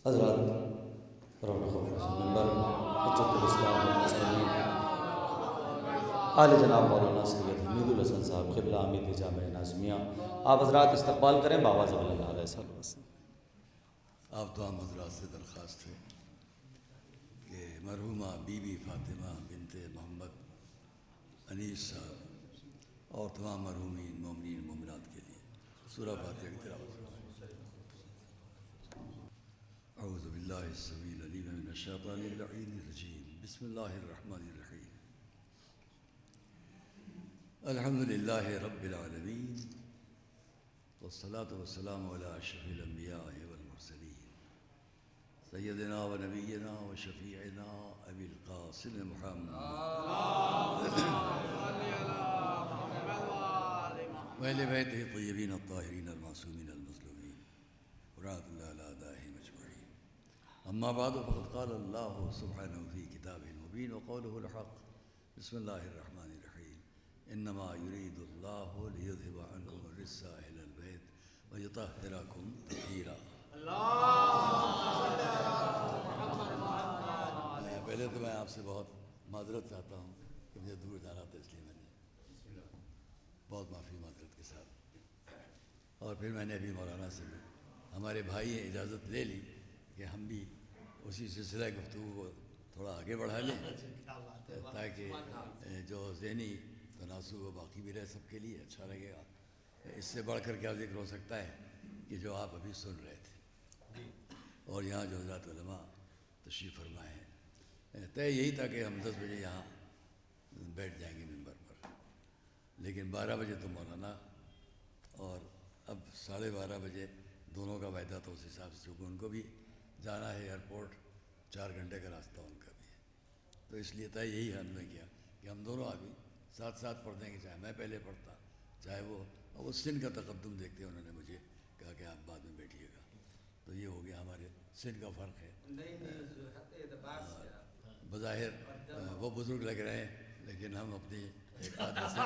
حضرات رونق ممبر حجت الاسلام والمسلمین اعلی جناب مولانا سید حمید الحسن صاحب قبلہ عمید جامع ناظمیہ، آپ حضرات استقبال کریں بابا صلی اللہ علیہ وسلم۔ آپ تمام حضرات سے درخواست ہے کہ مرحومہ بی بی فاطمہ بنت محمد انیس صاحب اور تمام مرحومین مومنین مومنات کے لیے سورہ فاتحہ کی تلاوت۔ اعوذ باللہ السمیع العلیم من الشیطان اللعین الرجیم، بسم اللہ الرحمن الرحیم، الحمد للہ رب العالمین والصلاة والسلام علی اشرف الانبیاء والمرسلین سیدنا و نبینا و شفیعنا ابی القاسم محمد وآل بیتہ الطیبین الطاہرین المعصومین المظلومین ورحمۃ اللہ علی اعدائہم اجمعین، اما بعد فقد قال اللہ سبحانہ فی کتابہ المبین وقولہ الحق، بسم اللہ الرحمن الرحیم، انما یرید اللہ لیذھب عنکم الرجس اہل البیت ویطہرکم تطہیرا۔ پہلے تو میں آپ سے بہت معذرت چاہتا ہوں کہ مجھے دور جانا تھا، اس لیے میں نے بہت معافی معذرت کے ساتھ، اور پھر میں نے ابھی مولانا سے بھی ہمارے بھائی نے اجازت لے لی کہ ہم بھی اسی سلسلہ گفتگو کو تھوڑا آگے بڑھا لیں تاکہ جو ذہنی تناسب و باقی بھی رہے، سب کے لیے اچھا لگے گا۔ اس سے بڑھ کر کیا ذکر ہو سکتا ہے کہ جو آپ ابھی سن رہے تھے، اور یہاں جو حضرات علماء تشریف فرمائے ہیں، طے یہی تھا کہ ہم 10 بجے یہاں بیٹھ جائیں گے ممبر پر، لیکن 12 بجے تو مولانا اور اب 12:30 بجے دونوں کا وعدہ تھا، اس حساب سے چونکہ ان کو بھی جانا ہے ایئرپورٹ، 4 گھنٹے کا راستہ ان کا بھی ہے، تو اس لیے طے یہی ہم نے کیا کہ ہم دونوں ابھی ساتھ ساتھ پڑھ دیں گے، چاہے میں پہلے پڑھتا چاہے وہ سن کا تقدم دیکھتے ہیں، انہوں نے مجھے کہا کہ آپ بعد میں بیٹھیے گا، تو یہ ہو گیا، ہمارے سن کا فرق ہے۔ بظاہر وہ بزرگ لگ رہے ہیں، لیکن ہم اپنی ایک عادت سے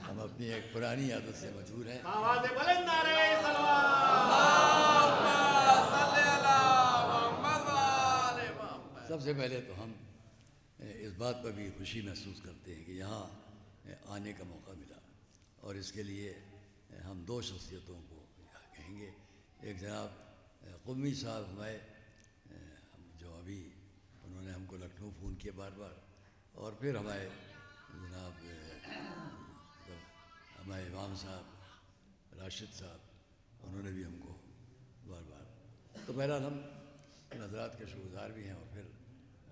ہم اپنی ایک پرانی عادت سے مجبور ہیں۔ سب سے پہلے تو ہم اس بات پر بھی خوشی محسوس کرتے ہیں کہ یہاں آنے کا موقع ملا، اور اس کے لیے ہم 2 شخصیتوں کو کہیں گے، ایک جناب قمی صاحب ہمارے جو ابھی انہوں نے ہم کو لکھنؤ فون کیا بار بار، اور پھر ہمارے جناب ہمارے امام صاحب راشد صاحب، انہوں نے بھی ہم کو بار بار، تو بہرحال ہم حضرات کے شکر گزار بھی ہیں، اور پھر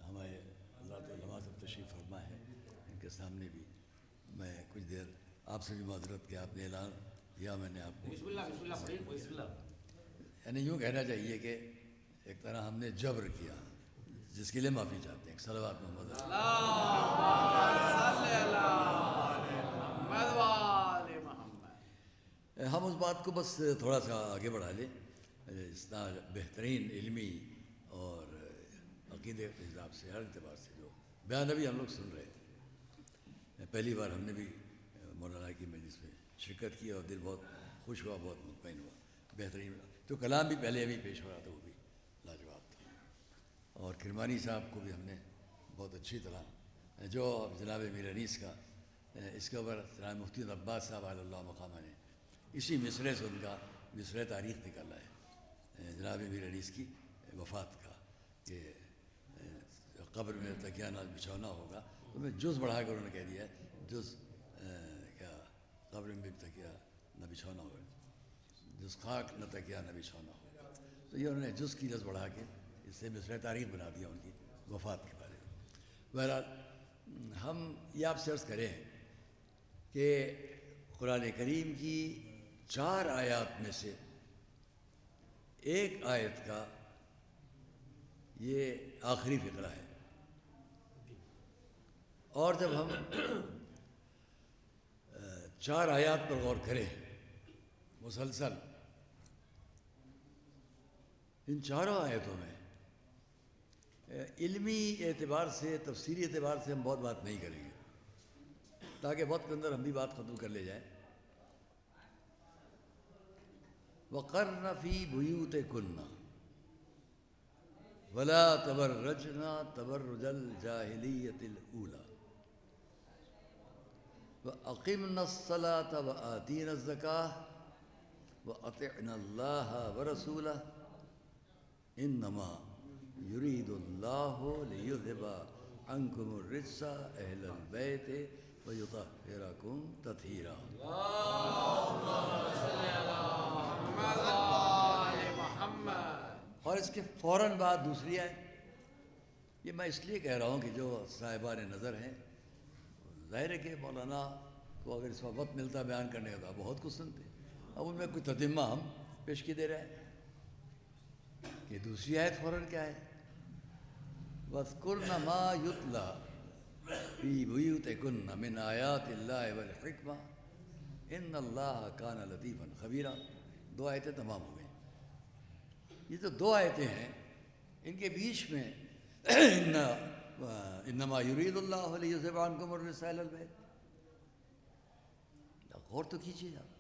ہمارے حضرات علماء سب تشریف فرما ہے، ان کے سامنے بھی میں کچھ دیر آپ سے بھی معذرت کہ آپ نے اعلان دیا، میں نے آپ کو یعنی یوں کہنا چاہیے کہ ایک طرح ہم نے جبر کیا، جس کے لیے معافی چاہتے ہیں۔ صلوات محمد ہم اس بات کو بس تھوڑا سا آگے بڑھا لیں، اس طرح بہترین علمی اور عقیدے کے حساب سے ہر اعتبار سے جو بیان ابھی ہم لوگ سن رہے تھے، پہلی بار ہم نے بھی مولانا کی مجلس میں شرکت کی، اور دل بہت خوش ہوا، بہت مطمئن ہوا، بہترین تو کلام بھی پہلے ابھی پیش ہو رہا تھا، وہ بھی لاجواب تھا، اور کرمانی صاحب کو بھی ہم نے بہت اچھی طرح جو جناب میر انیس کا اس کے اوپر جناب مفتی عباس صاحب علی اللہ مقامہ نے اسی مصرے سے ان کا مصرے تاریخ نکالا ہے جناب میر انیس کی وفات کا، کہ قبر میں تکیہ نہ بچھونا ہوگا، تو میں جز بڑھا کر انہوں نے کہہ دیا ہے، جز کیا قبر میں بھی تکیہ نہ بچھونا ہوگا، جز خاک نہ تکیہ نہ بچھونا ہوگا، تو یہ انہوں نے جز کی لفظ بڑھا کے اس سے مصرع تاریخ بنا دیا ان کی وفات کے بارے میں۔ بہرحال ہم یہ آپ سے عرض کریں کہ قرآن کریم کی 4 آیات میں سے ایک آیت کا یہ آخری فقرہ ہے، اور جب ہم 4 آیات پر غور کریں مسلسل، ان 4 آیتوں میں علمی اعتبار سے، تفسیری اعتبار سے ہم بہت بات نہیں کریں گے، تاکہ وقت کے اندر ہم بھی بات ختم کر لے جائیں، وقرن فی بیوتکن ولا تبرجن تبرج الجاہلیۃ الاولی واقمنا الصلاۃ وآتینا الزکاۃ واطعنا اللہ ورسولہ انما یرید اللہ لیذھب عنکم الرجس اہل البیت ویطہرکم تطہیرا۔ اور اس کے فوراً بعد دوسری آیت، یہ میں اس لیے کہہ رہا ہوں کہ جو صاحبان نظر ہیں، ظاہر ہے کہ مولانا کو اگر اس وقت ملتا بیان کرنے کا تو بہت کچھ سنتے، اب ان میں کوئی تتمہ ہم پیش کی دے رہے ہیں کہ دوسری آیت فوراً کیا ہے؟ وَاذْكُرْنَ مَا يُتْلَى فِي بُيُوتِكُنَّ مِنْ آيَاتِ اللَّهِ وَالْحِكْمَةِ إِنَّ اللَّهَ كَانَ لَطِيفًا خَبِيرًا۔ دو آیتیں تمام ہو گئیں۔ یہ جو دو آیتیں ہیں ان کے بیچ میں انما یرید اللہ لیذھب عنکم الرجس اہل البیت، غور تو کیجیے آپ،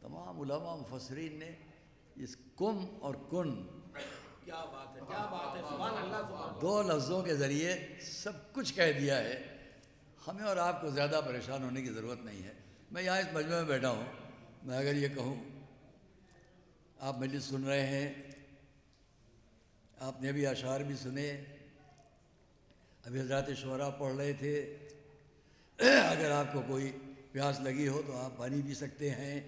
تمام علماء مفسرین نے اس کم اور کن کیا بات ہے، کیا بات ہے، سبحان اللہ، سبحان دو لفظوں کے ذریعے سب کچھ کہہ دیا ہے۔ ہمیں اور آپ کو زیادہ پریشان ہونے کی ضرورت نہیں ہے۔ میں یہاں اس مجمع میں بیٹھا ہوں، میں اگر یہ کہوں آپ مجلس سن رہے ہیں، آپ نے ابھی اشعار بھی سنے، ابھی حضرات شعراء پڑھ رہے تھے، اگر آپ کو کوئی پیاس لگی ہو تو آپ پانی پی سکتے ہیں۔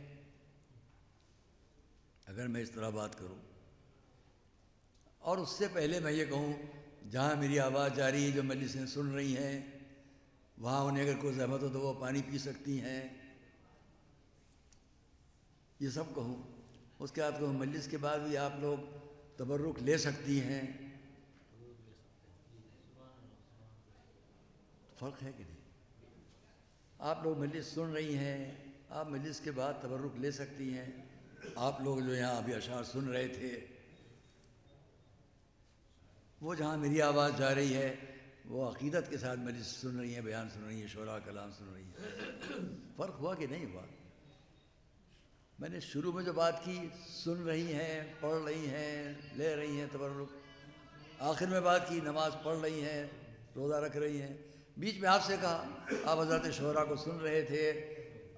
اگر میں اس طرح بات کروں اور اس سے پہلے میں یہ کہوں جہاں میری آواز جاری ہے، جو مجلسیں سن رہی ہیں وہاں انہیں اگر کوئی زحمت ہو تو وہ پانی پی سکتی ہیں، یہ سب کہوں۔ اس کے بعد کہوں مجلس کے بعد بھی آپ لوگ تبرک لے سکتی ہیں، فرق ہے کہ نہیں؟ آپ لوگ مجلس سن رہی ہیں، آپ مجلس کے بعد تبرک لے سکتی ہیں۔ آپ لوگ جو یہاں ابھی اشعار سن رہے تھے، وہ جہاں میری آواز جا رہی ہے وہ عقیدت کے ساتھ مجلس سن رہی ہیں، بیان سن رہی ہیں، شعراء کلام سن رہی ہیں۔ فرق ہوا کہ نہیں ہوا؟ میں نے شروع میں جو بات کی، سن رہی ہیں، پڑھ رہی ہیں، لے رہی ہیں تبرک، آخر میں بات کی نماز پڑھ رہی ہیں، روزہ رکھ رہی ہیں، بیچ میں آپ سے کہا آپ حضرات شعراء کو سن رہے تھے،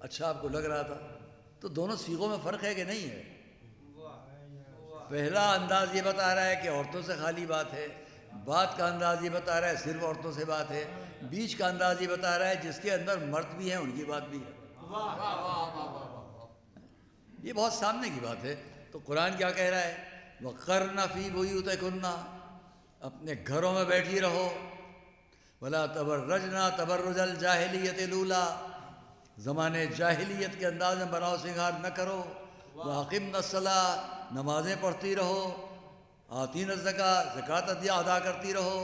اچھا آپ کو لگ رہا تھا، تو دونوں صیغوں میں فرق ہے کہ نہیں ہے؟ پہلا انداز یہ بتا رہا ہے کہ عورتوں سے خالی بات ہے، بات کا انداز یہ بتا رہا ہے صرف عورتوں سے بات ہے، بیچ کا انداز یہ بتا رہا ہے جس کے اندر مرد بھی ہیں ان کی بات بھی ہے۔ یہ بہت سامنے کی بات ہے۔ تو قرآن کیا کہہ رہا ہے؟ وَقَرْنَ فِي بُيُوتِكُنَّ، اپنے گھروں میں بیٹھی رہو، وَلَا تَبَرَّجْنَا تَبَرُّجَ الْجَاهِلِيَّةِ الْأُولَىٰ، زمانے جاہلیت کے انداز میں بناؤ سنگار نہ کرو، وَأَقِمْنَا الصَّلَاةَ، نمازیں پڑھتی رہو، آتین الزکاۃ، زکوٰۃ ادا کرتی رہو،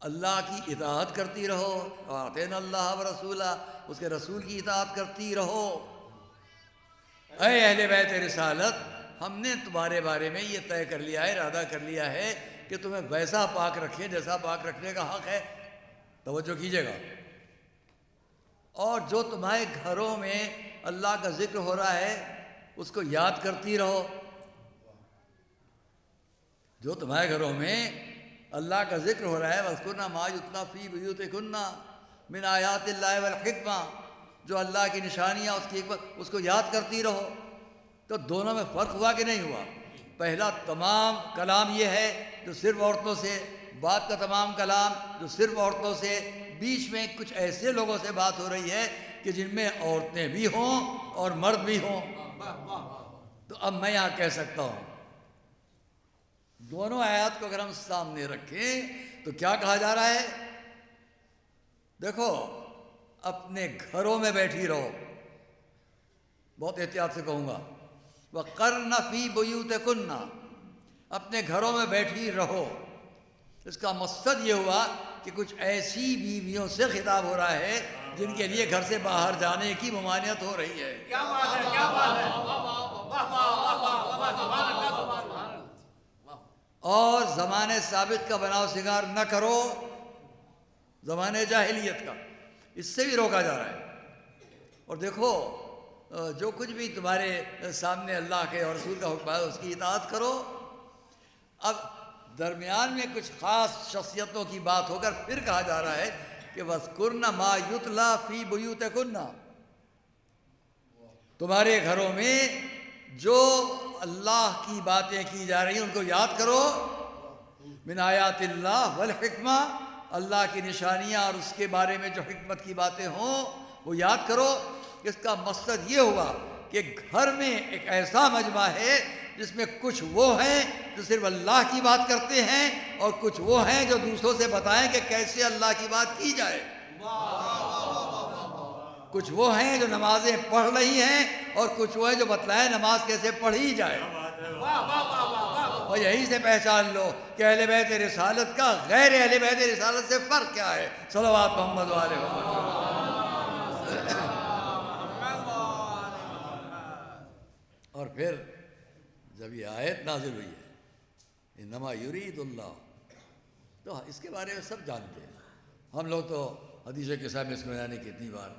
اللہ کی اطاعت کرتی رہو، آتینا اللہ ورسولہ، اس کے رسول کی اطاعت کرتی رہو۔ اے اہل بیت رسالت، ہم نے تمہارے بارے میں یہ طے کر لیا ہے، ارادہ کر لیا ہے کہ تمہیں ویسا پاک رکھیں جیسا پاک رکھنے کا حق ہے۔ توجہ کیجیے گا۔ اور جو تمہارے گھروں میں اللہ کا ذکر ہو رہا ہے اس کو یاد کرتی رہو، جو تمہارے گھروں میں اللہ کا ذکر ہو رہا ہے وَاذْكُرْنَ مَا يُتْلَىٰ فِي بُيُوتِكُنَّ مِنْ آيَاتِ اللَّهِ وَالْحِكْمَةِ، جو اللہ کی نشانیاں اس کی حکمت، اس کو یاد کرتی رہو۔ تو دونوں میں فرق ہوا کہ نہیں ہوا؟ پہلا تمام کلام یہ ہے جو صرف عورتوں سے، بات کا تمام کلام جو صرف عورتوں سے، بیچ میں کچھ ایسے لوگوں سے بات ہو رہی ہے کہ جن میں عورتیں بھی ہوں اور مرد بھی ہوں۔ تو اب میں یہاں کہہ سکتا ہوں دونوں آیات کو اگر ہم سامنے رکھیں تو کیا کہا جا رہا ہے؟ دیکھو اپنے گھروں میں بیٹھی رہو، بہت احتیاط سے کہوں گا، وَقَرْنَ فِي بُيُوتِكُنَّ، اپنے گھروں میں بیٹھی رہو۔ اس کا مقصد یہ ہوا کہ کچھ ایسی بیویوں سے خطاب ہو رہا ہے جن کے لیے گھر سے باہر جانے کی ممانعت ہو رہی ہے۔ کیا بات ہے، کیا بات ہے، سبحان اللہ، سبحان اللہ۔ اور زمانے ثابت کا بناؤ سنگار نہ کرو، زمانے جاہلیت کا، اس سے بھی روکا جا رہا ہے۔ اور دیکھو جو کچھ بھی تمہارے سامنے اللہ کے اور رسول کا حکم ہے اس کی اطاعت کرو۔ اب درمیان میں کچھ خاص شخصیتوں کی بات ہو کر پھر کہا جا رہا ہے کہ وَاذْكُرْنَ مَا يُتْلَى فِي بُيُوتِكُنَّ، تمہارے گھروں میں جو اللہ کی باتیں کی جا رہی ہیں ان کو یاد کرو۔ من آیات اللہ والحکمہ، اللہ کی نشانیاں اور اس کے بارے میں جو حکمت کی باتیں ہوں وہ یاد کرو۔ اس کا مقصد یہ ہوا کہ گھر میں ایک ایسا مجمع ہے جس میں کچھ وہ ہیں جو صرف اللہ کی بات کرتے ہیں اور کچھ وہ ہیں جو دوسروں سے بتائیں کہ کیسے اللہ کی بات کی جائے۔ کچھ وہ ہیں جو نمازیں پڑھ رہی ہیں اور کچھ وہ ہیں جو بتلائیں نماز کیسے پڑھی جائے۔ اور یہیں سے پہچان لو کہ اہل بیت رسالت کا غیر اہل بیت رسالت سے فرق کیا ہے۔ صلوات محمد علیہ وسلم۔ اور پھر جب یہ آیت نازل ہوئی ہے انما یرید اللہ، تو اس کے بارے میں سب جانتے ہیں۔ ہم لوگ تو حدیث کے صاحب اس میں یعنی کتنی بار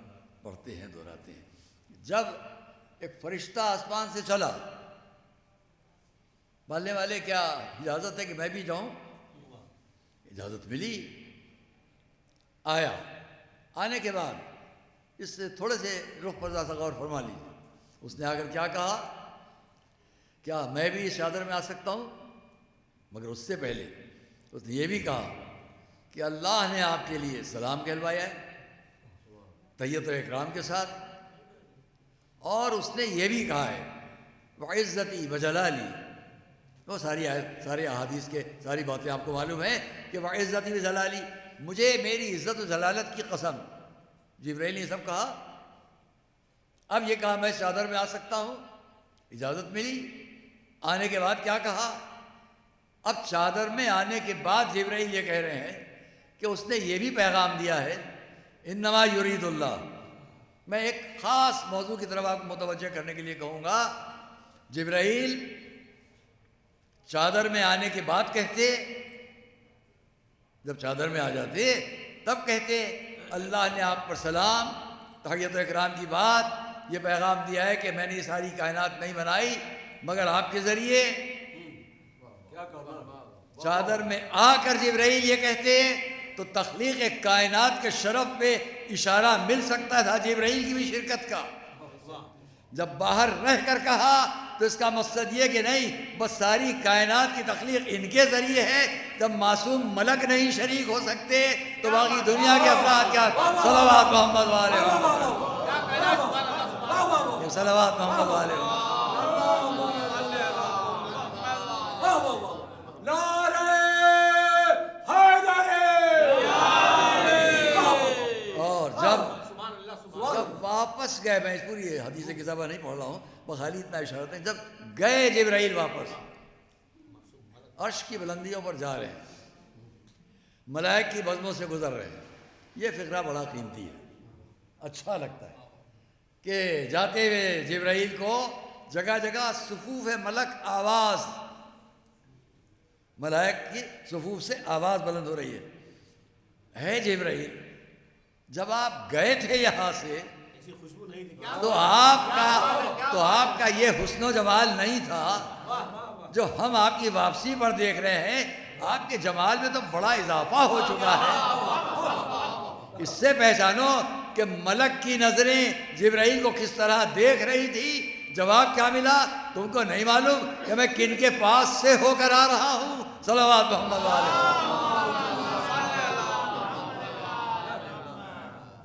پڑھتے ہیں دہراتے ہیں۔ جب ایک فرشتہ آسمان سے چلا، بالنے والے کیا اجازت ہے کہ میں بھی جاؤں؟ اجازت ملی، آیا۔ آنے کے بعد اس سے تھوڑے سے رخ پر ذرا غور فرما لیجیے۔ اس نے آ کر کیا کہا؟ کیا میں بھی اس چادر میں آ سکتا ہوں؟ مگر اس سے پہلے اس نے یہ بھی کہا کہ اللہ نے آپ کے لیے سلام کہلوایا ہے تحیت و اکرام کے ساتھ، اور اس نے یہ بھی کہا ہے وعزتی وجلالی، وہ سارے احادیث کے ساری باتیں آپ کو معلوم ہیں کہ وعزتی وجلالی، مجھے میری عزت و جلالت کی قسم۔ جبرائیل نے یہ سب کہا۔ اب یہ کہا میں چادر میں آ سکتا ہوں، اجازت ملی۔ آنے کے بعد کیا کہا؟ اب چادر میں آنے کے بعد جبرائیل یہ کہہ رہے ہیں کہ اس نے یہ بھی پیغام دیا ہے انما یرید اللہ۔ میں ایک خاص موضوع کی طرف آپ کو متوجہ کرنے کے لیے کہوں گا۔ جبرائیل چادر میں آنے کے بعد کہتے، جب چادر میں آ جاتے تب کہتے اللہ نے آپ پر سلام، تحیت و اکرام کی بات، یہ پیغام دیا ہے کہ میں نے یہ ساری کائنات نہیں بنائی مگر آپ کے ذریعے۔ چادر میں آ کر جبرائیل یہ کہتے تو تخلیق کائنات کے شرف پہ اشارہ مل سکتا تھا جبرائیل کی بھی شرکت کا۔ جب باہر رہ کر کہا تو اس کا مقصد یہ کہ نہیں، بس ساری کائنات کی تخلیق ان کے ذریعے ہے۔ جب معصوم ملک نہیں شریک ہو سکتے تو باقی دنیا کے افراد کیا؟ صلوات محمد والے صلوات محمد والے۔ اور جب واپس گئے، میں اس پوری حدیث کتابہ نہیں پڑھ رہا ہوں، بخالی اتنا اشارت ہے، جب گئے جبرائیل واپس عرش کی بلندیوں پر جا رہے ہیں، ملائک کی بزموں سے گزر رہے ہیں۔ یہ فقرہ بڑا قیمتی ہے، اچھا لگتا ہے کہ جاتے ہوئے جبرائیل کو جگہ جگہ صفوف ملک آواز، ملائک کی صفوف سے آواز بلند ہو رہی ہے، اے جبرائیل جب آپ گئے تھے یہاں سے تو آپ کا یہ حسن و جمال نہیں تھا جو ہم آپ کی واپسی پر دیکھ رہے ہیں۔ آپ کے جمال میں تو بڑا اضافہ ہو چکا ہے۔ اس سے پہچانو کہ ملک کی نظریں جبرائیل کو کس طرح دیکھ رہی تھی۔ جواب کیا ملا؟ تم کو نہیں معلوم کہ میں کن کے پاس سے ہو کر آ رہا ہوں؟ صلوات محمد علیہ۔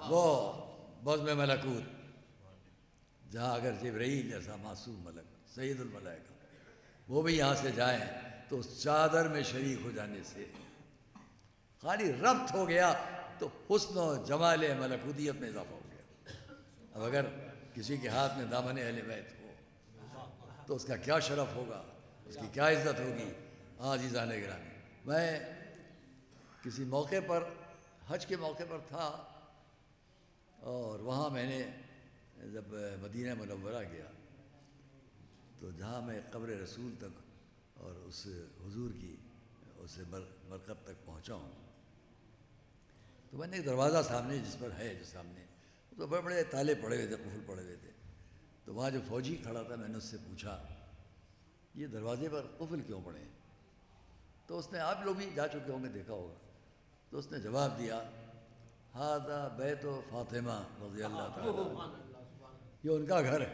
وہ بزم ملکوت جہاں اگر جبرائیل جیسا معصوم ملک سید الملائکہ وہ بھی یہاں سے جائیں تو اس چادر میں شریک ہو جانے سے خالی ربط ہو گیا تو حسن و جمال ملکوتیت میں اضافہ ہو گیا۔ اب اگر کسی کے ہاتھ میں دامن اہل بیت ہو تو اس کا کیا شرف ہوگا، اس کی کیا عزت ہوگی۔ عزیزان گرامی، میں کسی موقع پر حج کے موقع پر تھا اور وہاں میں نے جب مدینہ منورہ گیا تو جہاں میں قبر رسول تک اور اس حضور کی اس مرکب تک پہنچا ہوں تو میں نے ایک دروازہ سامنے جس پر ہے جو سامنے تو بڑے بڑے تالے پڑے ہوئے تھے، قفل پڑے ہوئے تھے، تو وہاں جو فوجی کھڑا تھا میں نے اس سے پوچھا یہ دروازے پر قفل کیوں پڑے ہیں؟ تو اس نے، آپ لوگ بھی جا چکے ہوں گے دیکھا ہوگا، تو اس نے جواب دیا ھذا بیت فاطمہ رضی اللہ تعالیٰ، یہ ان کا گھر ہے،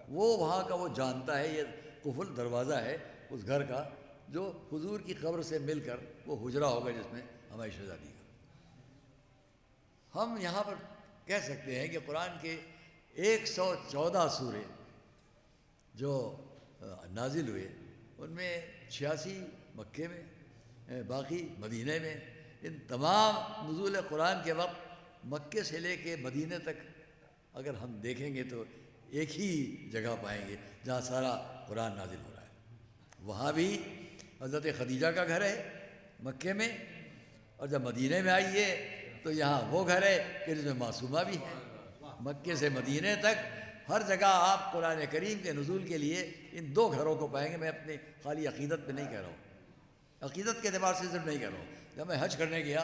وہ وہاں کا وہ جانتا ہے، یہ قفل دروازہ ہے اس گھر کا جو حضور کی قبر سے مل کر وہ حجرہ ہوگا جس میں ہماری شہزادی کا۔ ہم یہاں پر کہہ سکتے ہیں کہ قرآن کے 114 سورے جو نازل ہوئے ان میں 86 مکے میں، باقی مدینہ میں۔ ان تمام نزول قرآن کے وقت مکے سے لے کے مدینہ تک اگر ہم دیکھیں گے تو ایک ہی جگہ پائیں گے جہاں سارا قرآن نازل ہو رہا ہے۔ وہاں بھی حضرت خدیجہ کا گھر ہے مکے میں، اور جب مدینہ میں آئیے تو یہاں وہ گھر ہے کہ جس میں معصومہ بھی ہے۔ مکے سے مدینہ تک ہر جگہ آپ قرآن کریم کے نزول کے لیے ان دو گھروں کو پائیں گے۔ میں اپنی خالی عقیدت پہ نہیں کہہ رہا ہوں، عقیدت کے اعتبار سے صرف نہیں کہہ رہا ہوں۔ جب میں حج کرنے گیا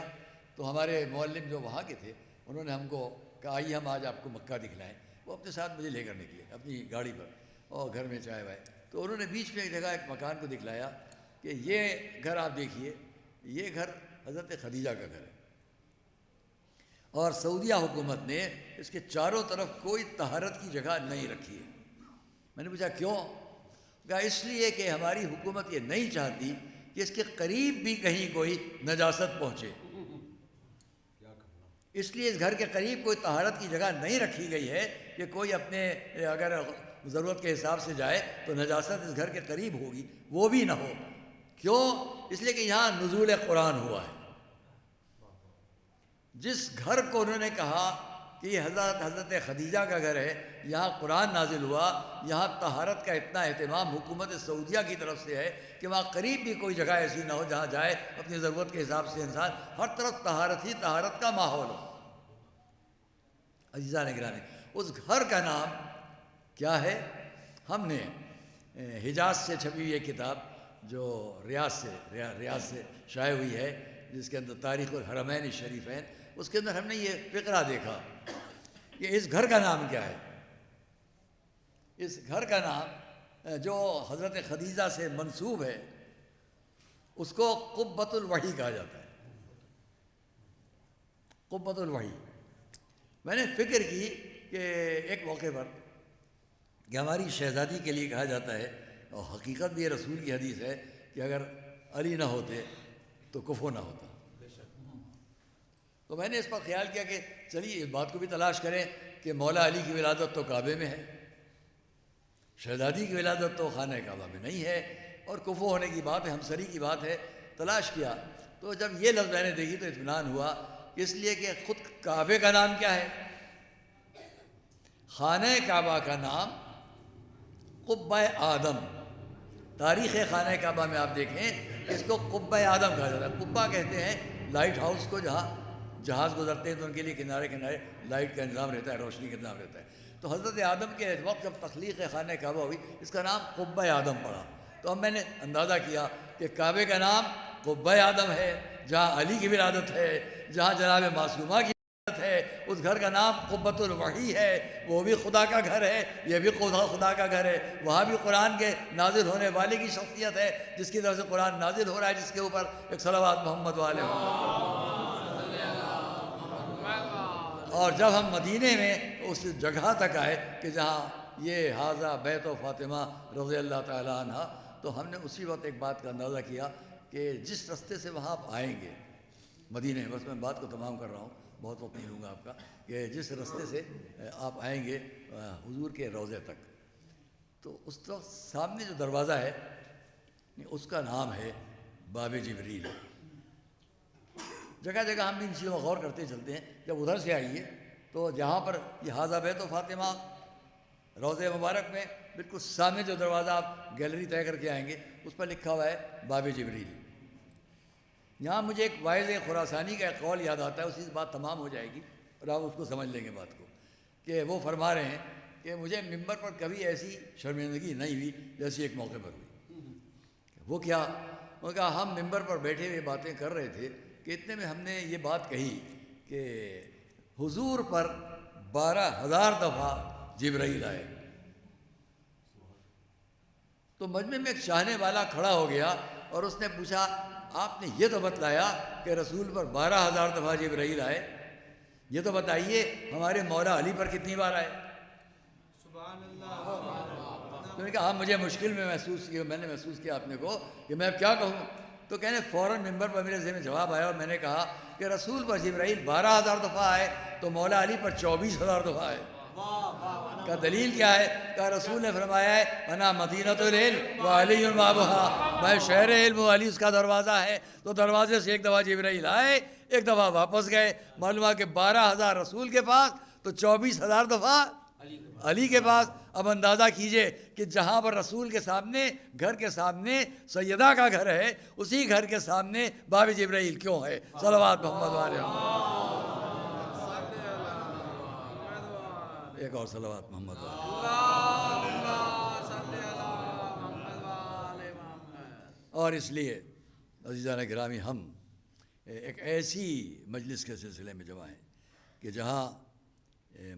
تو ہمارے معلم جو وہاں کے تھے انہوں نے ہم کو کہا آئیے ہم آج آپ کو مکہ دکھلائیں۔ وہ اپنے ساتھ مجھے لے کر نکلے اپنی گاڑی پر اور گھر میں چائے وائے، تو انہوں نے بیچ میں ایک جگہ ایک مکان کو دکھلایا کہ یہ گھر آپ دیکھیے، یہ گھر حضرت خدیجہ کا گھر ہے، اور سعودیہ حکومت نے اس کے چاروں طرف کوئی طہارت کی جگہ نہیں رکھی ہے۔ میں نے پوچھا کیوں؟ کہا اس لیے کہ ہماری حکومت یہ نہیں چاہتی کہ اس کے قریب بھی کہیں کوئی نجاست پہنچے، اس لیے اس گھر کے قریب کوئی طہارت کی جگہ نہیں رکھی گئی ہے کہ کوئی اپنے اگر ضرورت کے حساب سے جائے تو نجاست اس گھر کے قریب ہوگی، وہ بھی نہ ہو۔ کیوں؟ اس لیے کہ یہاں نزول قرآن ہوا ہے۔ جس گھر کو انہوں نے کہا کہ یہ حضرت خدیجہ کا گھر ہے، یہاں قرآن نازل ہوا، یہاں طہارت کا اتنا اہتمام حکومت سعودیہ کی طرف سے ہے کہ وہاں قریب بھی کوئی جگہ ایسی نہ ہو جہاں جائے اپنی ضرورت کے حساب سے انسان، ہر طرف طہارت ہی طہارت کا ماحول ہو۔ عزیزان گرامی، اس گھر کا نام کیا ہے؟ ہم نے حجاز سے چھپی ہوئی ایک کتاب جو ریاض سے شائع ہوئی ہے، جس کے اندر تاریخ الحرمین الشریفین، اس کے اندر ہم نے یہ فقرہ دیکھا کہ اس گھر کا نام کیا ہے۔ اس گھر کا نام جو حضرت خدیجہ سے منسوب ہے اس کو قبۃ الوحی کہا جاتا ہے۔ قبۃ الوحی۔ میں نے فکر کی کہ ایک موقع پر کہ ہماری شہزادی کے لیے کہا جاتا ہے، اور حقیقت بھی یہ رسول کی حدیث ہے کہ اگر علی نہ ہوتے تو کفو نہ ہوتا۔ تو میں نے اس پر خیال کیا کہ چلیے اس بات کو بھی تلاش کریں کہ مولا علی کی ولادت تو کعبے میں ہے، شہزادی کی ولادت تو خانہ کعبہ میں نہیں ہے، اور کفو ہونے کی بات ہے، ہمسری کی بات ہے۔ تلاش کیا تو جب یہ لفظ میں نے دیکھی تو اطمینان ہوا، اس لیے کہ خود کعبے کا نام کیا ہے؟ خانہ کعبہ کا نام قبہ آدم۔ تاریخ خانہ کعبہ میں آپ دیکھیں اس کو قبہ آدم کہا جاتا ہے۔ قبہ کہتے ہیں لائٹ ہاؤس کو، جہاں جہاز گزرتے ہیں تو ان کے لیے کنارے کنارے لائٹ کا انتظام رہتا ہے، روشنی کا انتظام رہتا ہے۔ تو حضرت آدم کے وقت جب تخلیق خانہ کعبہ ہوئی اس کا نام قبہ آدم پڑا۔ تو اب میں نے اندازہ کیا کہ کعبے کا نام قبہ آدم ہے، جہاں علی کی ولادت ہے، جہاں جناب معصومہ کی ولادت ہے، اس گھر کا نام قبۃ الوحی ہے۔ وہ بھی خدا کا گھر ہے، یہ بھی خدا کا گھر ہے۔ وہاں بھی قرآن کے نازل ہونے والے کی شخصیت ہے جس کی طرف سے قرآن نازل ہو رہا ہے، جس کے اوپر ایک صلوات محمد والے اور جب ہم مدینے میں اس جگہ تک آئے کہ جہاں یہ ھذا بیت فاطمہ رضی اللہ تعالیٰ عنہ، تو ہم نے اسی وقت ایک بات کا اندازہ کیا کہ جس رستے سے وہاں آپ آئیں گے مدینے میں، بس میں بات کو تمام کر رہا ہوں، بہت وقت نہیں لوں گا آپ کا، کہ جس رستے سے آپ آئیں گے حضور کے روضے تک، تو اس وقت سامنے جو دروازہ ہے اس کا نام ہے باب جبریل۔ جگہ جگہ ہم ان چیزوں کو غور کرتے چلتے ہیں۔ جب ادھر سے آئیے تو جہاں پر یہ ھذا بیت فاطمہ روضہ مبارک میں بالکل سامنے جو دروازہ آپ گیلری طے کر کے آئیں گے اس پر لکھا ہوا ہے باب جبریل۔ یہاں مجھے ایک واعظ خراسانی کا ایک قول یاد آتا ہے، اسی سے بات تمام ہو جائے گی اور آپ اس کو سمجھ لیں گے بات کو، کہ وہ فرما رہے ہیں کہ مجھے ممبر پر کبھی ایسی شرمندگی نہیں ہوئی جیسی ایک موقع پر ہوئی۔ وہ کیا؟ انہوں نے کہا ہم ممبر پر بیٹھے ہوئے باتیں کر رہے تھے کہ اتنے میں ہم نے یہ بات کہی کہ حضور پر 12,000 دفعہ جبرائیل آئے، تو مجمع میں ایک چاہنے والا کھڑا ہو گیا اور اس نے پوچھا آپ نے یہ تو بتلایا کہ رسول پر 12,000 دفعہ جبرائیل آئے، یہ تو بتائیے ہمارے مولا علی پر کتنی بار آئے؟ تو نے کہا ہاں مجھے مشکل میں نے محسوس کیا اپنے کو کہ میں اب کیا کہوں. تو کہنے فوراً ممبر پر میرے ذہن میں جواب آیا اور میں نے کہا کہ رسول پر جبرائیل 12,000 دفعہ آئے تو مولا علی پر 24,000 دفعہ آئے. کا دلیل کیا ہے؟ کہ رسول نے فرمایا ہے انا مدینۃ العلم و علی بابھا، میں شہر علم و علی اس کا دروازہ ہے. تو دروازے سے ایک دفعہ جبرائیل آئے، ایک دفعہ واپس گئے. معلوم ہے کہ 12,000 رسول کے پاس تو 24,000 دفعہ علی کے پاس. اب اندازہ کیجئے کہ جہاں پر رسول کے سامنے، گھر کے سامنے سیدہ کا گھر ہے، اسی گھر کے سامنے باب جبرائیل کیوں ہے؟ صلوات محمد علیہ. ایک اور صلوات محمد اور اس لیے عزیزان گرامی ہم ایک ایسی مجلس کے سلسلے میں جمع ہیں کہ جہاں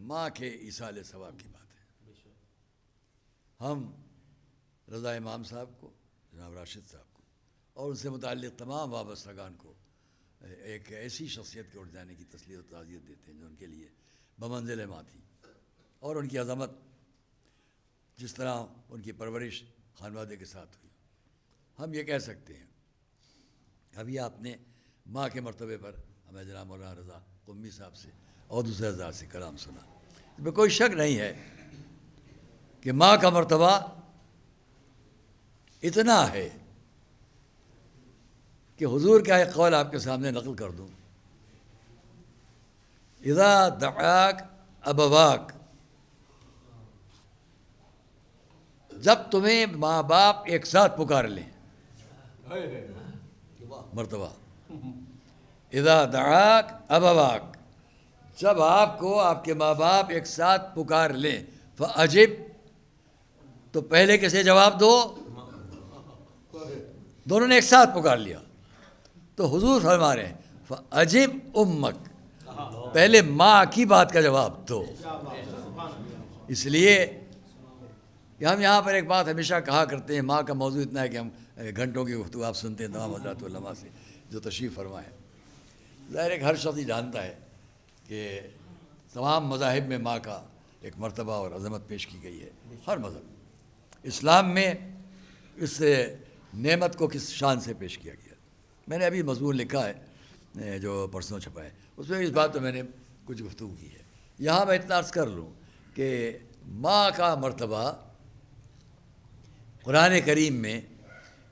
ماں کے ایصال ثواب کی بات ہے. ہم رضا امام صاحب کو، جناب راشد صاحب کو اور ان سے متعلق تمام وابستگان کو ایک ایسی شخصیت کے اٹھ جانے کی تسلیت و تعزیت دیتے ہیں جو ان کے لیے بمنزل ماں تھی، اور ان کی عظمت جس طرح ان کی پرورش خانوادے کے ساتھ ہوئی. ہم یہ کہہ سکتے ہیں، ابھی آپ نے ماں کے مرتبے پر ہمیں جناب مولانا رضا قمی صاحب سے اور دوسرے حضرات سے کلام سنا. اس میں کوئی شک نہیں ہے کہ ماں کا مرتبہ اتنا ہے کہ حضور کا ایک قول آپ کے سامنے نقل کر دوں. اذا دعاک ابواک، جب تمہیں ماں باپ ایک ساتھ پکار لیں، مرتبہ اذا دعاک ابواک، جب آپ کو آپ کے ماں باپ ایک ساتھ پکار لیں، فاجب، تو پہلے کسے جواب دو؟ دونوں نے ایک ساتھ پکار لیا تو حضور فرما رہے ہیں فاجب امک، پہلے ماں کی بات کا جواب دو. اس لیے کہ ہم یہاں پر ایک بات ہمیشہ کہا کرتے ہیں، ماں کا موضوع اتنا ہے کہ ہم گھنٹوں کی گفتگو آپ سنتے ہیں تمام حضرات علماء سے جو تشریف فرمائے. ظاہر ہے کہ ہر شخص یہ جانتا ہے کہ تمام مذاہب میں ماں کا ایک مرتبہ اور عظمت پیش کی گئی ہے. ہر مذہب، اسلام میں اس نعمت کو کس شان سے پیش کیا گیا. میں نے ابھی مضمون لکھا ہے جو پرسوں چھپا ہے، اس میں اس بات پہ میں نے کچھ گفتگو کی ہے. یہاں میں اتنا عرض کر لوں کہ ماں کا مرتبہ قرآن کریم میں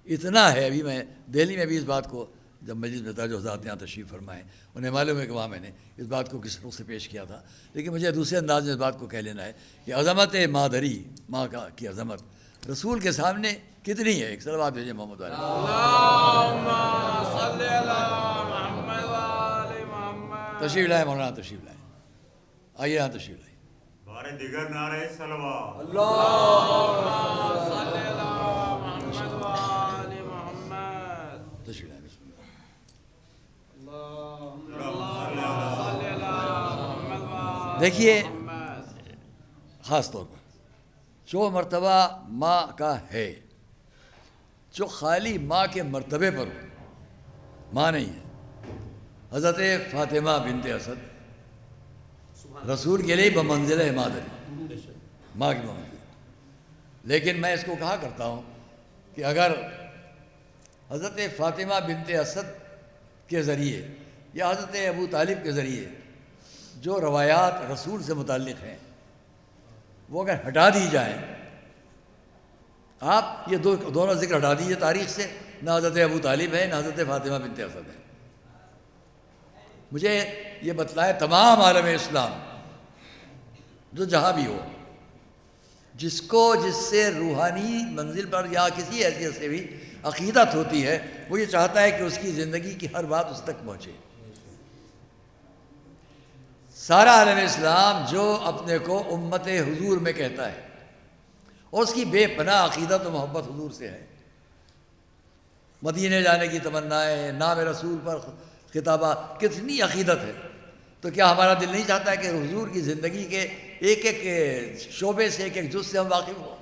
اتنا ہے. ابھی میں دہلی میں بھی اس بات کو جب مجلس میں تھا، جو حضرات یہاں تشریف فرمائے انہیں معلوم ہے کہ وہاں میں نے اس بات کو کس رخ سے پیش کیا تھا، لیکن مجھے دوسرے انداز میں اس بات کو کہہ لینا ہے کہ عظمت مادری، ماں کی عظمت رسول کے سامنے کتنی ہے. ایک صلوات بھیجیں محمد علیہ. تشریف لائیں مولانا، تشریف لائیں، آئیے یہاں تشریف لائیں. بارے دیگر نعرہ صلوات. تشریف لائیں. بسم اللہ. دیکھیے خاص طور پر جو مرتبہ ماں کا ہے، جو خالی ماں کے مرتبے پر ہو، ماں نہیں ہے. حضرت فاطمہ بنت اسد رسول کے لیے بمنزل مادری، ماں کی بمنزل. لیکن میں اس کو کہا کرتا ہوں کہ اگر حضرت فاطمہ بنت اسد کے ذریعے یا حضرت ابو طالب کے ذریعے جو روایات رسول سے متعلق ہیں وہ اگر ہٹا دی جائیں، آپ یہ دونوں ذکر ہٹا دیجیے تاریخ سے، نہ حضرت ابو طالب ہے نہ حضرت فاطمہ بنت اسد ہے. مجھے یہ بتلائے تمام عالم اسلام جو جہاں بھی ہو، جس سے روحانی منزل پر یا کسی حیثیت سے بھی عقیدت ہوتی ہے، وہ یہ چاہتا ہے کہ اس کی زندگی کی ہر بات اس تک پہنچے. سارا عالم اسلام جو اپنے کو امت حضور میں کہتا ہے اور اس کی بے پناہ عقیدت و محبت حضور سے ہے، مدینے جانے کی تمنائیں، نام رسول پر خطابات، کتنی عقیدت ہے. تو کیا ہمارا دل نہیں چاہتا ہے کہ حضور کی زندگی کے ایک ایک شعبے سے، ایک ایک جز سے ہم واقف ہوں؟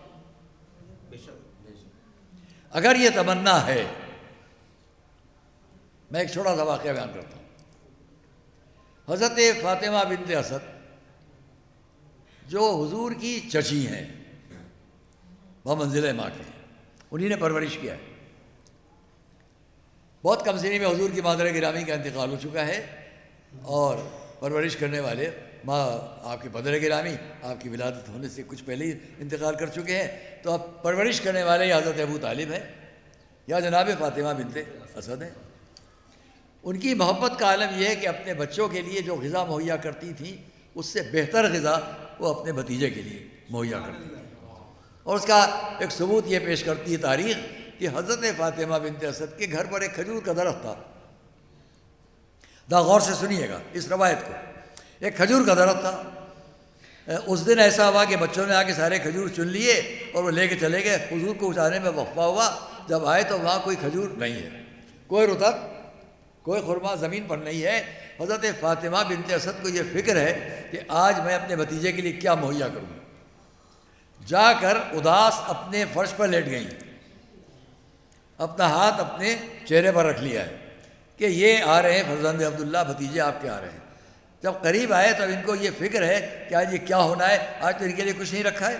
اگر یہ تمنا ہے، میں ایک چھوٹا سا واقعہ بیان کرتا ہوں۔ حضرت فاطمہ بنت اسد جو حضور کی چچی ہیں، وہ منزل ماں کے ہیں، انہی نے پرورش کیا ہے۔ بہت کم سنی میں حضور کی مادر گرامی کا انتقال ہو چکا ہے، اور پرورش کرنے والے ماں آپ کی مادر گرامی آپ کی ولادت ہونے سے کچھ پہلے ہی انتقال کر چکے ہیں، تو اب پرورش کرنے والے یا حضرت ابو طالب ہیں یا جناب فاطمہ بنت اسد ہیں۔ ان کی محبت کا عالم یہ ہے کہ اپنے بچوں کے لیے جو غذا مہیا کرتی تھیں اس سے بہتر غذا وہ اپنے بھتیجے کے لیے مہیا کرتی تھیں، اور اس کا ایک ثبوت یہ پیش کرتی ہے تاریخ کہ حضرت فاطمہ بنت اسد کے گھر پر ایک کھجور کا درخت تھا۔ غور سے سنیے گا اس روایت کو، ایک کھجور کا درخت تھا۔ اس دن ایسا ہوا کہ بچوں نے آ کے سارے کھجور چن لیے اور وہ لے کے چلے گئے۔ حضور کو اٹھانے میں وقفہ ہوا، جب آئے تو وہاں کوئی کھجور نہیں ہے، کوئی رطب، کوئی خرما زمین پر نہیں ہے۔ حضرت فاطمہ بنت اسد کو یہ فکر ہے کہ آج میں اپنے بھتیجے کے لیے کیا مہیا کروں، جا کر اداس اپنے فرش پر لیٹ گئیں، اپنا ہاتھ اپنے چہرے پر رکھ لیا ہے کہ یہ آ رہے ہیں فرزند عبداللہ، بھتیجے آپ کے آ رہے ہیں۔ جب قریب آئے تب ان کو یہ فکر ہے کہ آج یہ کیا ہونا ہے، آج تو ان کے لیے کچھ نہیں رکھا ہے،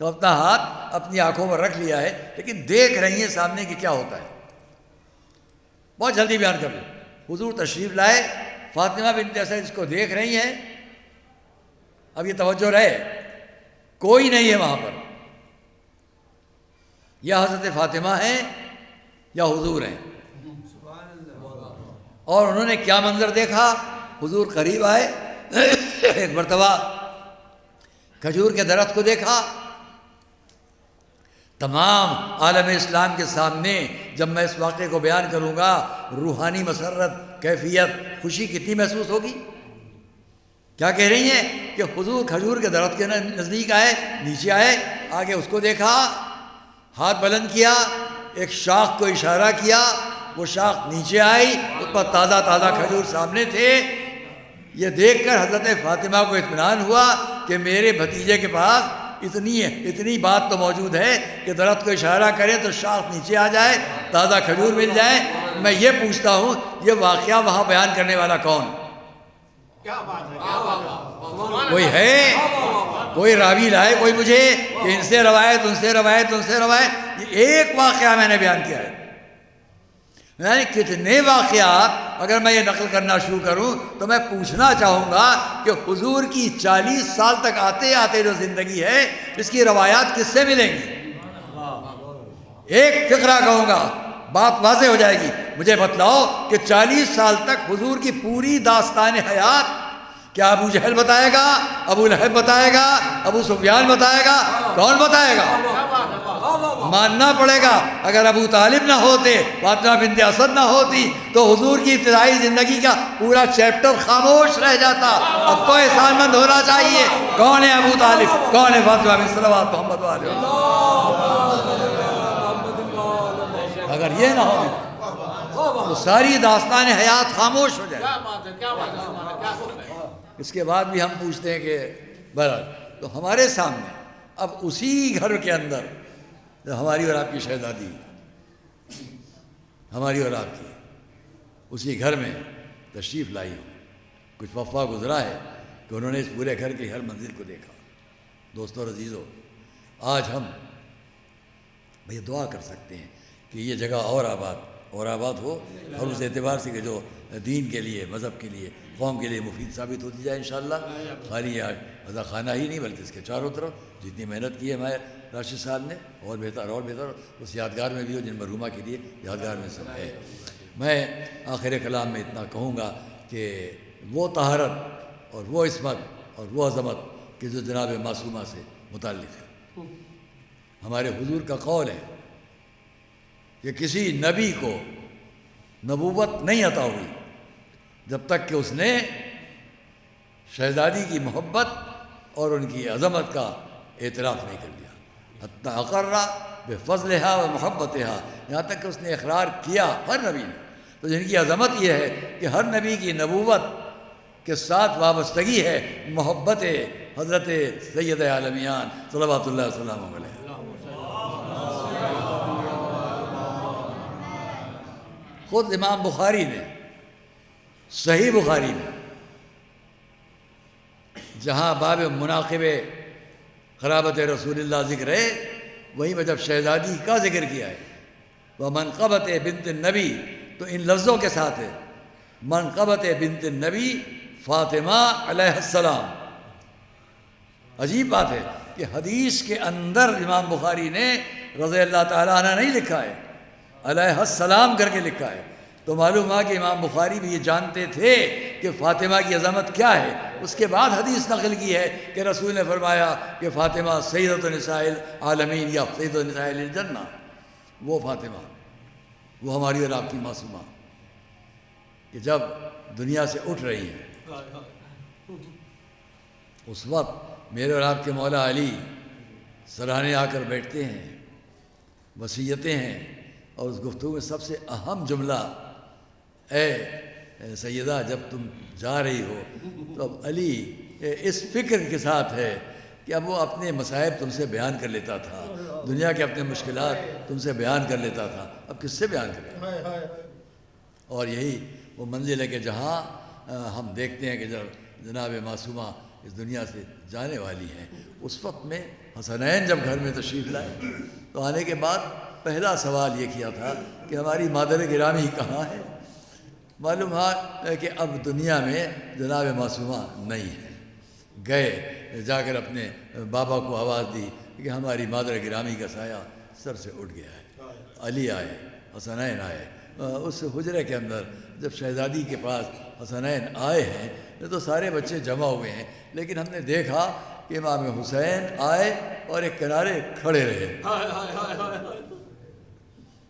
تو اپنا ہاتھ اپنی آنکھوں پر رکھ لیا ہے، لیکن دیکھ رہی ہیں سامنے کہ کیا ہوتا ہے۔ بہت جلدی بیان کر لوں، حضور تشریف لائے، فاطمہ بنت اسد اس کو دیکھ رہی ہیں۔ اب یہ توجہ رہے، کوئی نہیں ہے وہاں پر، یا حضرت فاطمہ ہیں یا حضور ہیں۔ اور انہوں نے کیا منظر دیکھا، حضور قریب آئے، ایک مرتبہ کھجور کے درخت کو دیکھا۔ تمام عالم اسلام کے سامنے جب میں اس واقعے کو بیان کروں گا، روحانی مسرت، کیفیت، خوشی کتنی محسوس ہوگی۔ کیا کہہ رہی ہیں کہ حضور کھجور کے درخت کے نزدیک آئے، نیچے آئے، آگے اس کو دیکھا، ہاتھ بلند کیا، ایک شاخ کو اشارہ کیا، وہ شاخ نیچے آئی، اس پر تازہ تازہ کھجور سامنے تھے۔ یہ دیکھ کر حضرت فاطمہ کو اطمینان ہوا کہ میرے بھتیجے کے پاس اتنی بات تو موجود ہے کہ درخت کو اشارہ کرے تو شاخ نیچے آ جائے، تازہ کھجور مل جائے۔ میں یہ پوچھتا ہوں، یہ واقعہ وہاں بیان کرنے والا کون؟ کوئی ہے؟ کوئی راوی لائے کوئی مجھے کہ ان سے روایت، ان سے روایت، ان سے روایت؟ یہ ایک واقعہ میں نے بیان کیا ہے، یعنی کتنے واقعات اگر میں یہ نقل کرنا شروع کروں تو میں پوچھنا چاہوں گا کہ حضور کی 40 سال تک آتے آتے جو زندگی ہے اس کی روایات کس سے ملیں گی؟ ایک فقرہ کہوں گا، بات واضح ہو جائے گی۔ مجھے بتلاؤ کہ 40 سال تک حضور کی پوری داستان حیات کیا ابو جہل بتائے گا، ابو لہب بتائے گا، ابو سفیان بتائے گا، کون بتائے گا؟ ماننا پڑے گا اگر ابو طالب نہ ہوتے، فاطمہ بنت اسد نہ ہوتی تو حضور کی ابتدائی زندگی کا پورا چیپٹر خاموش رہ جاتا۔ اب تو احسان مند ہونا چاہیے، کون ہے ابو طالب، کون ہے فاطمہ بنت صلوات محمد والے۔ اگر یہ نہ ہو تو ساری داستان حیات خاموش ہو جائے۔ اس کے بعد بھی ہم پوچھتے ہیں کہ بہرحال تو ہمارے سامنے اب اسی گھر کے اندر ہماری اور آپ کی شہزادی، ہماری اور آپ کی اسی گھر میں تشریف لائی ہو، کچھ وفا گزرا ہے کہ انہوں نے اس پورے گھر کی ہر منزل کو دیکھا۔ دوستو اور عزیزو، آج ہم یہ دعا کر سکتے ہیں کہ یہ جگہ اور آباد ہو، اور اس اعتبار سے کہ جو دین کے لیے، مذہب کے لیے، قوم کے لیے مفید ثابت ہوتی جائے انشاءاللہ۔ خالی رضا خانہ ہی نہیں بلکہ اس کے چاروں طرف جتنی محنت کی ہے ہمارے راشد صاحب نے، اور بہتر اس یادگار میں بھی ہو جن مرحومہ کے لیے یادگار میں سب ہے۔ میں آخر کلام میں اتنا کہوں گا کہ وہ طہارت اور وہ عصمت اور وہ عظمت کہ جو جناب معصومہ سے متعلق ہے، ہمارے حضور کا قول ہے کہ کسی نبی کو نبوت نہیں عطا ہوئی جب تک کہ اس نے شہزادی کی محبت اور ان کی عظمت کا اعتراف نہیں کر لیا۔ حتی اقرّ بفضلہا و محبتہا، یہاں تک کہ اس نے اقرار کیا ہر نبی نے۔ تو جن کی عظمت یہ ہے کہ ہر نبی کی نبوت کے ساتھ وابستگی ہے محبت حضرت سید عالمیان صلوات اللہ وسلم علیہ۔ خود امام بخاری نے صحیح بخاری میں جہاں باب مناقب قرابت رسول اللہ ذکر ہے، وہیں پہ جب شہزادی کا ذکر کیا ہے وہ منقبت بنت النبی تو ان لفظوں کے ساتھ ہے منقبت بنت النبی فاطمہ علیہ السلام۔ عجیب بات ہے کہ حدیث کے اندر امام بخاری نے رضی اللہ تعالیٰ عنہ نہیں لکھا ہے، علیہ السلام کر کے لکھا ہے، تو معلوم ہوا کہ امام بخاری بھی یہ جانتے تھے کہ فاطمہ کی عظمت کیا ہے۔ اس کے بعد حدیث نقل کی ہے کہ رسول نے فرمایا کہ فاطمہ سیدۃ نساء العالمین یا سیدۃ نساء الجنہ، وہ فاطمہ، وہ ہماری اور آپ کی معصومہ کہ جب دنیا سے اٹھ رہی ہیں اس وقت میرے اور آپ کے مولا علی سرانے آ کر بیٹھتے ہیں، وصیتیں ہیں، اور اس گفتگو میں سب سے اہم جملہ، اے سیدہ جب تم جا رہی ہو تو اب علی اس فکر کے ساتھ ہے کہ اب وہ اپنے مصائب تم سے بیان کر لیتا تھا، دنیا کے اپنے مشکلات تم سے بیان کر لیتا تھا، اب کس سے بیان کرے؟ اور یہی وہ منزل ہے کہ جہاں ہم دیکھتے ہیں کہ جب جناب معصومہ اس دنیا سے جانے والی ہیں، اس وقت میں حسنین جب گھر میں تشریف لائے تو آنے کے بعد پہلا سوال یہ کیا تھا کہ ہماری مادر گرامی کہاں ہے؟ معلوم ہے کہ اب دنیا میں جناب معصومہ نہیں ہے، گئے جا کر اپنے بابا کو آواز دی کہ ہماری مادر گرامی کا سایہ سر سے اٹھ گیا ہے۔ علی آئے، حسنین آئے، اس حجرے کے اندر جب شہزادی کے پاس حسنین آئے ہیں تو سارے بچے جمع ہوئے ہیں، لیکن ہم نے دیکھا کہ امام حسین آئے اور ایک کنارے کھڑے رہے،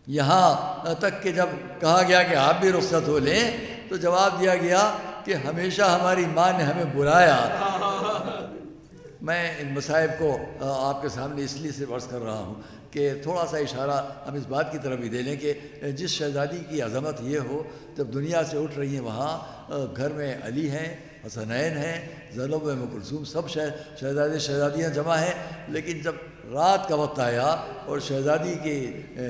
یہاں تک کہ جب کہا گیا کہ آپ بھی رخصت ہو لیں تو جواب دیا گیا کہ ہمیشہ ہماری ماں نے ہمیں بلایا۔ میں ان مصائب کو آپ کے سامنے اس لیے سے عرض کر رہا ہوں کہ تھوڑا سا اشارہ ہم اس بات کی طرف بھی دے لیں کہ جس شہزادی کی عظمت یہ ہو، جب دنیا سے اٹھ رہی ہیں وہاں گھر میں علی ہیں، حسنین ہیں، زینب ام کلثوم، سب شہزادے شہزادیاں جمع ہیں، لیکن جب رات کا وقت آیا اور شہزادی کے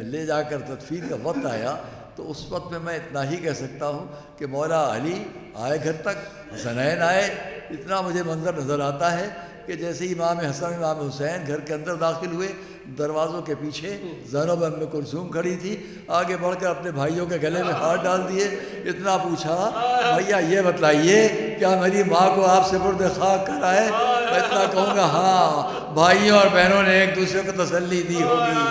لے جا کر تدفین کا وقت آیا تو اس وقت میں اتنا ہی کہہ سکتا ہوں کہ مولا علی آئے گھر تک، حسنین آئے، اتنا مجھے منظر نظر آتا ہے کہ جیسے امام حسن امام حسین گھر کے اندر داخل ہوئے، دروازوں کے پیچھے زینب ام کلثوم کھڑی تھی، آگے بڑھ کر اپنے بھائیوں کے گلے میں ہاتھ ڈال دیے، اتنا پوچھا بھیا یہ بتلائیے کیا میری ماں کو آپ سپرد خاک کرائے؟ میں اتنا کہوں گا ہاں، بھائیوں اور بہنوں نے ایک دوسرے کو تسلی دی ہوگی،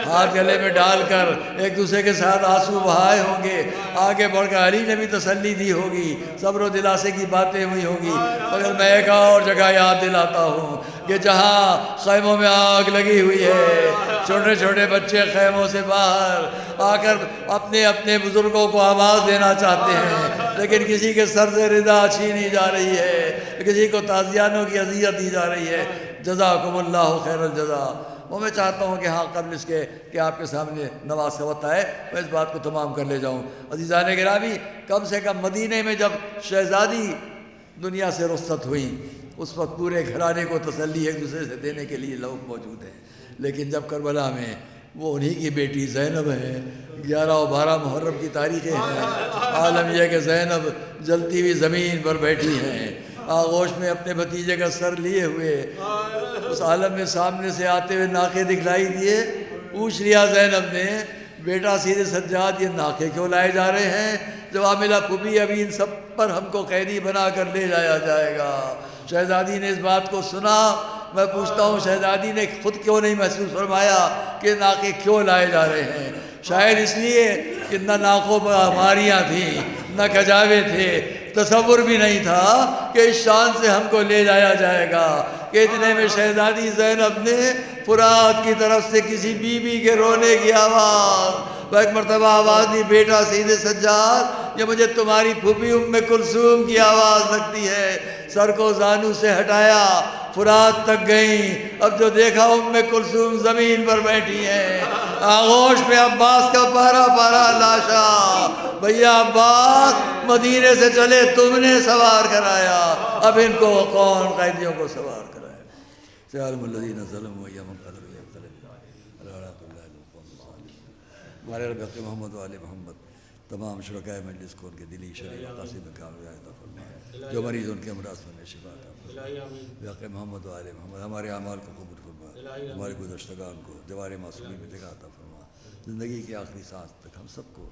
ہاتھ گلے میں ڈال کر ایک دوسرے کے ساتھ آنسو بہائے ہوں گے، آگے بڑھ کر علی نے بھی تسلی دی ہوگی، صبر و دلاسے کی باتیں ہوئی ہوں گی۔ مگر میں ایک اور جگہ یاد دلاتا ہوں کہ جہاں خیموں میں آگ لگی ہوئی ہے، چھوٹے چھوٹے بچے خیموں سے باہر آ کر اپنے اپنے بزرگوں کو آواز دینا چاہتے ہیں، لیکن کسی کے سر سے رضا چھینی جا رہی ہے، کسی کو تعزیانوں کی اذیت دی جا رہی ہے۔ جزاکم اللہ خیر الجزا۔ وہ میں چاہتا ہوں کہ ہاں قبل اس کے کہ آپ کے سامنے نماز کا وقت آئے میں اس بات کو تمام کر لے جاؤں۔ عزیزان گرامی، کم سے کم مدینے میں جب شہزادی دنیا سے رخصت ہوئیں اس وقت پورے گھرانے کو تسلی ایک دوسرے سے دینے کے لیے لوگ موجود ہیں، لیکن جب کربلا میں وہ انہی کی بیٹی زینب ہے، 11 اور 12 محرم کی تاریخیں ہیں، عالم یہ کہ زینب جلتی ہوئی زمین پر بیٹھی ہیں، آغوش میں اپنے بھتیجے کا سر لیے ہوئے، اس عالم میں سامنے سے آتے ہوئے ناکے دکھلائی دیے، پوچھ لیا زینب نے بیٹا سیدھے سجاد یہ ناکے کیوں لائے جا رہے ہیں؟ جواب ملا پھوپھی ابھی ان سب پر ہم کو قیدی بنا کر لے جایا جائے گا۔ شہزادی نے اس بات کو سنا، میں پوچھتا ہوں شہزادی نے خود کیوں نہیں محسوس فرمایا کہ ناکے کیوں لائے جا رہے ہیں؟ شاید اس لیے کہ نہ ناکوں پر ہماریاں تھیں نہ کجاوے تھے، تصور بھی نہیں تھا کہ اس شان سے ہم کو لے جایا جائے گا کہ اتنے میں شہزادی زینب نے فرات کی طرف سے کسی بی بی کے رونے کی آواز، ایک مرتبہ آواز دی بیٹا سیدھے سجاد یہ مجھے تمہاری پھوپھی ام کلثوم کی آواز لگتی ہے۔ سر کو زانو سے ہٹایا، فرات تک گئیں، اب جو دیکھا ام کلثوم زمین پر بیٹھی ہیں، آغوش میں عباس کا پارا پارا لاشا، بھیا عباس مدینے سے چلے تم نے سوار کرایا، اب ان کو کون قیدیوں کو سوار کرائے؟ سیالم الذین ظلموا یا منقلب یقتلب علی رحمت اللہ علیہ محمد و علی محمد تمام شرکائے مجلس کو ان کے دلی شرعی مقاصد میں کامیاب عطا فرما، جو مریض ان کے امراض میں شفا عطا فرما، بحق محمد و آل محمد ہمارے اعمال کو قبول فرما، ہمارے گزشتگان کو دیوار معصومی میں جگہ عطا فرما، زندگی کی آخری سانس تک ہم سب کو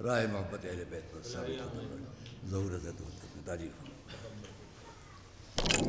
راہ محبت اہل بیت پر ثابت قدم رکھ، ظہور حضرت تاجر فرما۔